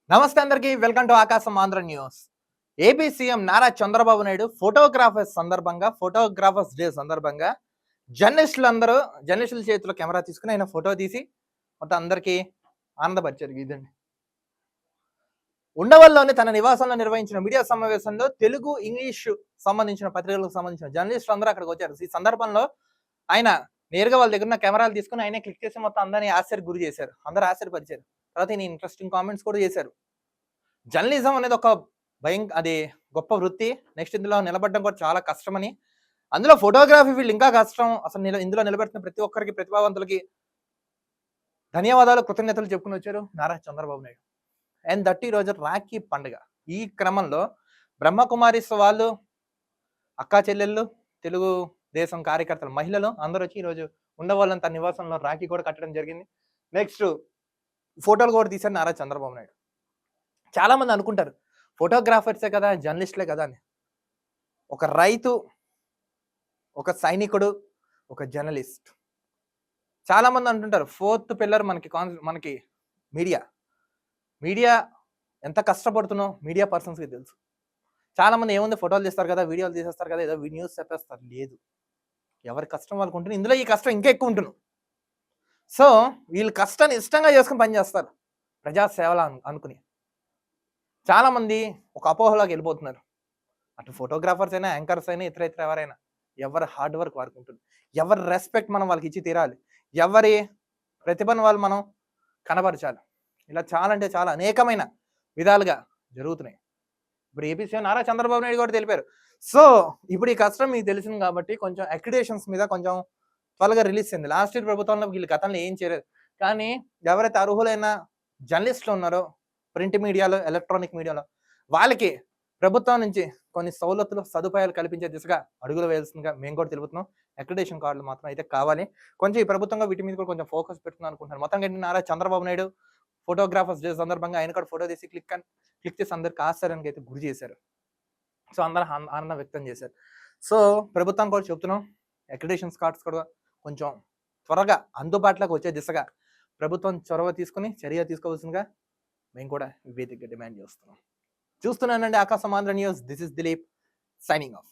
నమస్తే అందరికీ welcome to ఆకాశం Andhra news. AP CM Nara Chandrababu Naidu photographers day సందర్భంగా జర్నలిస్టుల చేతిలో కెమెరా తీసుకుని ఆయన ఫోటో తీసి మొత్తం అందరికీ ఆనందపరిచారు. ఇదండి ఉండవల్లిలోని తన నివాసంలో నిర్వహించిన మీడియా సమావేశంలో తెలుగు, ఇంగ్లీషు సంబంధించిన పత్రికలకు సంబంధించిన జర్నలిస్టులు అందరూ అక్కడికి వచ్చారు. ఈ సందర్భంలో ఆయన నేరుగా వాళ్ళ దగ్గర ఉన్న కెమెరాలు తీసుకుని ఆయనే క్లిక్ చేసి మొత్తం అందరినీ గురి చేశారు. అందరూ ఆశ్చర్యపరిచారు. తర్వాత ఈయన ఇంట్రెస్టింగ్ కామెంట్స్ కూడా చేశారు. జర్నలిజం అనేది ఒక అది గొప్ప వృత్తి. నెక్స్ట్ ఇందులో నిలబడడం కూడా చాలా కష్టమని, అందులో ఫోటోగ్రఫీ ఫీల్డ్ ఇంకా కష్టం. అసలు ఇందులో నిలబెడుతున్న ప్రతి ఒక్కరికి, ప్రతిభావంతులకి ధన్యవాదాలు, కృతజ్ఞతలు చెప్పుకుని వచ్చారు నారా చంద్రబాబు నాయుడు. అండ్ దట్ ఈ రోజు రాఖీ పండుగ. ఈ క్రమంలో బ్రహ్మకుమారిస్ వాళ్ళు, అక్కా చెల్లెళ్ళు, తెలుగు దేశం కార్యకర్తలు, మహిళలు అందరూ వచ్చి ఈరోజు ఉండవాళ్ళని తన నివాసంలో రాఖీ కూడా కట్టడం జరిగింది. నెక్స్ట్ ఫోటోలు కూడా తీశారు నారా చంద్రబాబు నాయుడు. చాలా మంది అనుకుంటారు ఫోటోగ్రాఫర్సే కదా, జర్నలిస్టులే కదా అని. ఒక రైతు, ఒక సైనికుడు, ఒక జర్నలిస్ట్. చాలా మంది అంటుంటారు ఫోర్త్ పిల్లర్ మనకి మీడియా ఎంత కష్టపడుతున్నో మీడియా పర్సన్స్కి తెలుసు. చాలా మంది ఏముంది ఫోటోలు తీస్తారు కదా, వీడియోలు తీసేస్తారు కదా, ఏదో న్యూస్ చెప్పేస్తారు. లేదు, ఎవరి కష్టం వాళ్ళకు ఉంటుంది. ఇందులో ఈ కష్టం ఇంకా ఎక్కువ ఉంటుంది. సో వీళ్ళు కష్టాన్ని ఇష్టంగా చేసుకుని పనిచేస్తారు, ప్రజాసేవలు అనుకుని. చాలా మంది ఒక అపోహలోకి వెళ్ళిపోతున్నారు. అటు ఫోటోగ్రాఫర్స్ అయినా, యాంకర్స్ అయినా, ఇతర ఎవరైనా, ఎవరి హార్డ్ వర్క్ వారికి ఉంటుంది. ఎవరి రెస్పెక్ట్ మనం వాళ్ళకి ఇచ్చి తీరాలి. ఎవరి ప్రతిభను వాళ్ళు మనం కనబరచాలి. ఇలా చాలా అంటే చాలా అనేకమైన విధాలుగా జరుగుతున్నాయి. ఇప్పుడు ఏపీ సీఎం నారా చంద్రబాబు నాయుడు కూడా తెలిపారు. సో ఇప్పుడు ఈ కష్టం మీకు తెలిసింది కాబట్టి కొంచెం అక్రిడేషన్స్ మీద కొంచెం త్వరగా రిలీజ్ అయింది. లాస్ట్ ఇయర్ ప్రభుత్వంలో వీళ్ళు గతంలో ఏం చేయలేదు. కానీ ఎవరైతే అర్హులైన జర్నలిస్టులు ఉన్నారో ప్రింట్ మీడియాలో, ఎలక్ట్రానిక్ మీడియాలో, వాళ్ళకి ప్రభుత్వం నుంచి కొన్ని సౌలతులు, సదుపాయాలు కల్పించే దిశగా అడుగులు వేయాల్సిందిగా మేము కూడా తెలుపుతున్నాం. అక్రిడేషన్ కార్డులు మాత్రం అయితే కావాలి. కొంచెం ఈ ప్రభుత్వంగా వీటి మీద కూడా కొంచెం ఫోకస్ పెడుతున్నాను అనుకుంటున్నాను. మొత్తం ఏంటి, నారా చంద్రబాబు నాయుడు ఫోటోగ్రాఫర్స్ డే సందర్భంగా ఆయన కూడా ఫోటో తీసి క్లిక్ చేసి అందరికి ఆశ్చర్యానికి అయితే గురి చేశారు. సో అందరూ ఆనందం వ్యక్తం చేశారు. సో ప్రభుత్వం కూడా చెప్తున్నాం, అక్రిడేషన్స్ కార్డ్స్ కూడా కొంచెం త్వరగా అందుబాటులోకి వచ్చే దిశగా ప్రభుత్వం చొరవ తీసుకుని చర్య తీసుకోవాల్సిందిగా మేము కూడా వేదికగా డిమాండ్ చేస్తున్నాం. చూస్తున్నానండి ఆకాశం Andhra news. This is Dilip signing off.